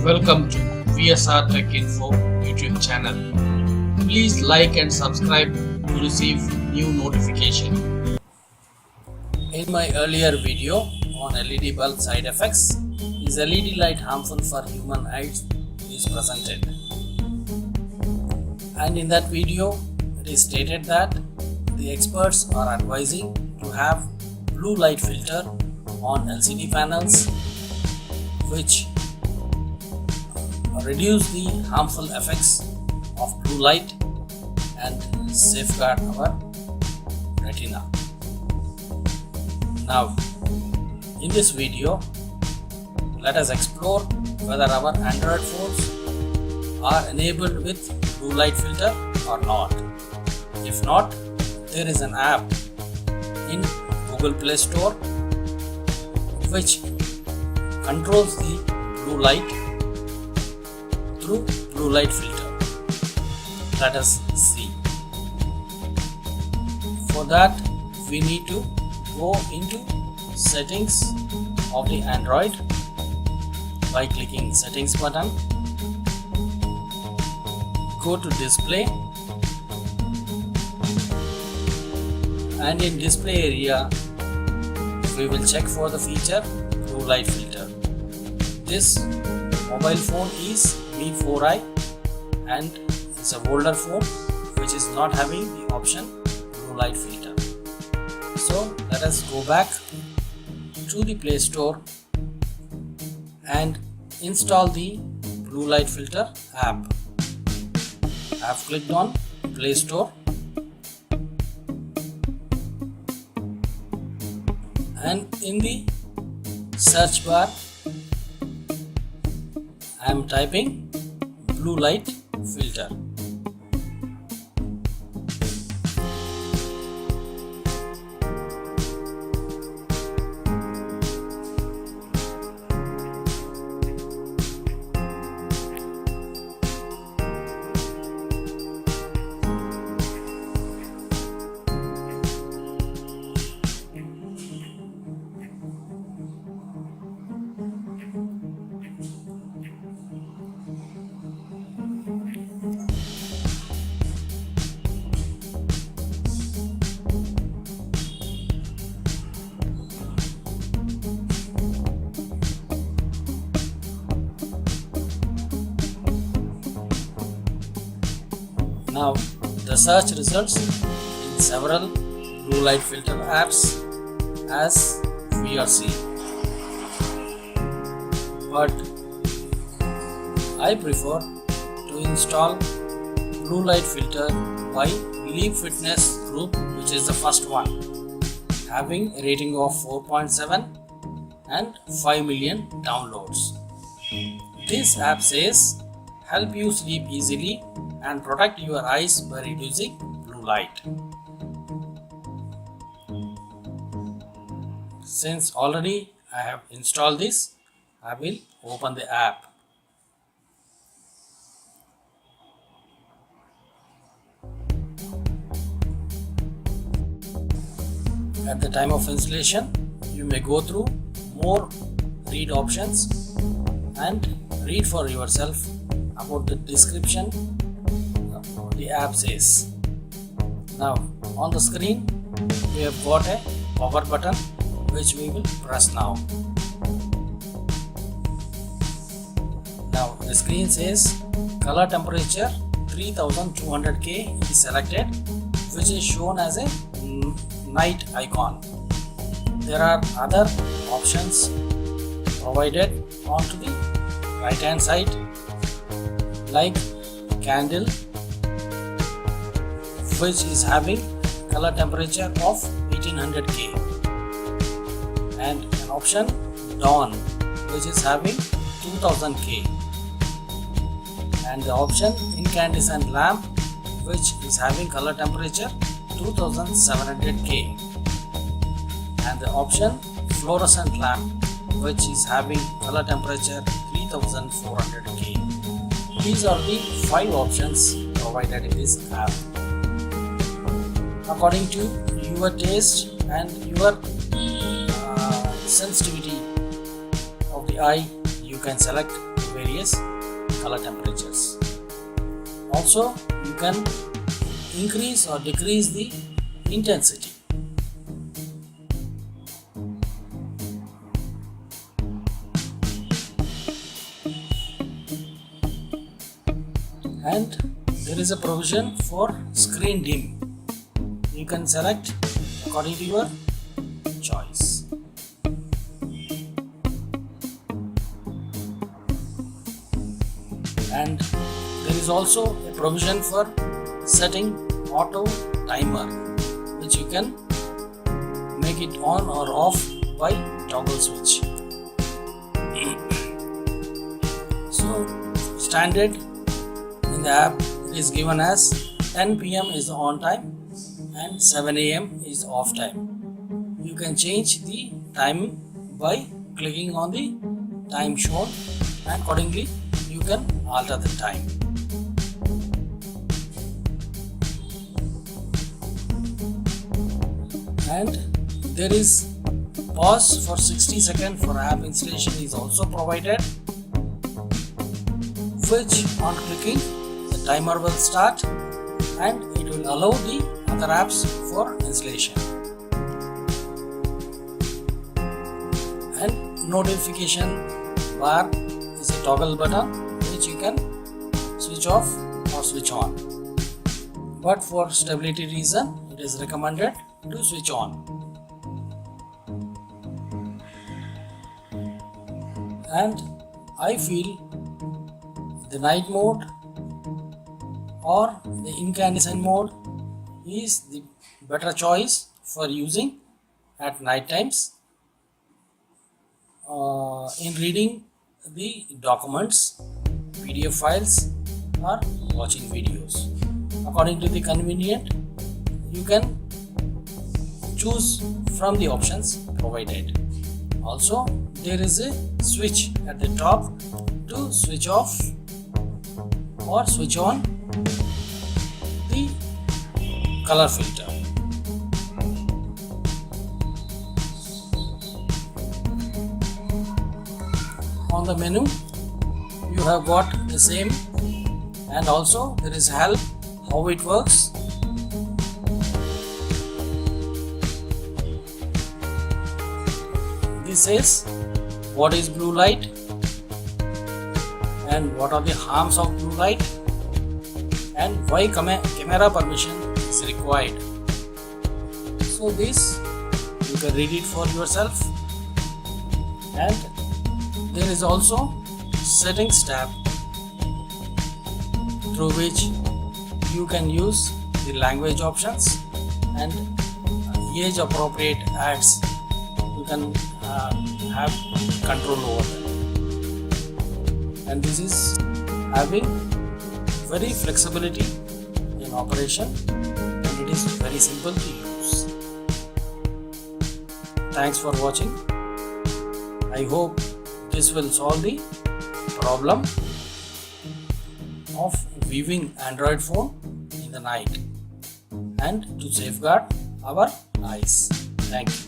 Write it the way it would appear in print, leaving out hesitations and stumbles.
Welcome to VSR Tech Info YouTube channel. Please like and subscribe to receive new notification. In my earlier video on LED bulb side effects, is LED light harmful for human eyes is presented. And in that video, it is stated that the experts are advising to have blue light filter on LCD panels which reduce the harmful effects of blue light and safeguard our retina. Now, in this video, let us explore whether our Android phones are enabled with blue light filter or not. If not, there is an app in Google Playstore which controls the blue light through blue light filter. Let us see. For that, we need to go into settings of the Android by clicking settings button. Go to display, and in display area we will check for the feature blue light filter. This mobile phone is Mi4i and it's a older phone which is not having the option blue light filter. So let us go back to the Play Store and install the blue light filter app. I have clicked on Play Store and in the search bar I am typing blue light filter. Now the search results in several blue light filter apps as we are seeing, but I prefer to install blue light filter by Leap Fitness Group, which is the first one, having a rating of 4.7 and 5 million downloads. This app says help you sleep easily and protect your eyes by reducing blue light. Since already I have installed this, I will open the app. At the time of installation, you may go through more read options and read for yourself about the description the app says. Now on the screen we have got a power button which we will press now. Now the screen says color temperature 3200K is selected, which is shown as a night icon. There are other options provided onto the right hand side like candle, which is having color temperature of 1800K, and an option dawn, which is having 2000K, and the option incandescent lamp, which is having color temperature 2700K, and the option fluorescent lamp, which is having color temperature 3400K. These are the 5 options provided in this app. According to your taste and your sensitivity of the eye, you can select various color temperatures. Also, you can increase or decrease the intensity. And there is a provision for screen dim. You can select according to your choice. And there is also a provision for setting auto timer, which you can make it on or off by toggle switch. So standard in the app it is given as 10 p.m. is the on time and 7 a.m. is off time. You can change the time by clicking on the time shown, and accordingly you can alter the time. And there is pause for 60 seconds for app installation is also provided, which on clicking the timer will start and it will allow the other apps for installation. And notification bar is a toggle button which you can switch off or switch on, but for stability reason it is recommended to switch on. And I feel the night mode or the incandescent mode is the better choice for using at night times in reading the documents, PDF files or watching videos. According to the convenient, you can choose from the options provided. Also, there is a switch at the top to switch off or switch on the color filter. On the menu you have got the same, and also there is help how it works. This says what is blue light and what are the harms of blue light and why camera permission is required. So this you can read it for yourself. And there is also settings tab through which you can use the language options and age appropriate ads. You can have control over them, and this is having very flexibility in operation, and it is very simple to use. Thanks for watching. I hope this will solve the problem of viewing Android phone in the night and to safeguard our eyes. Thank you.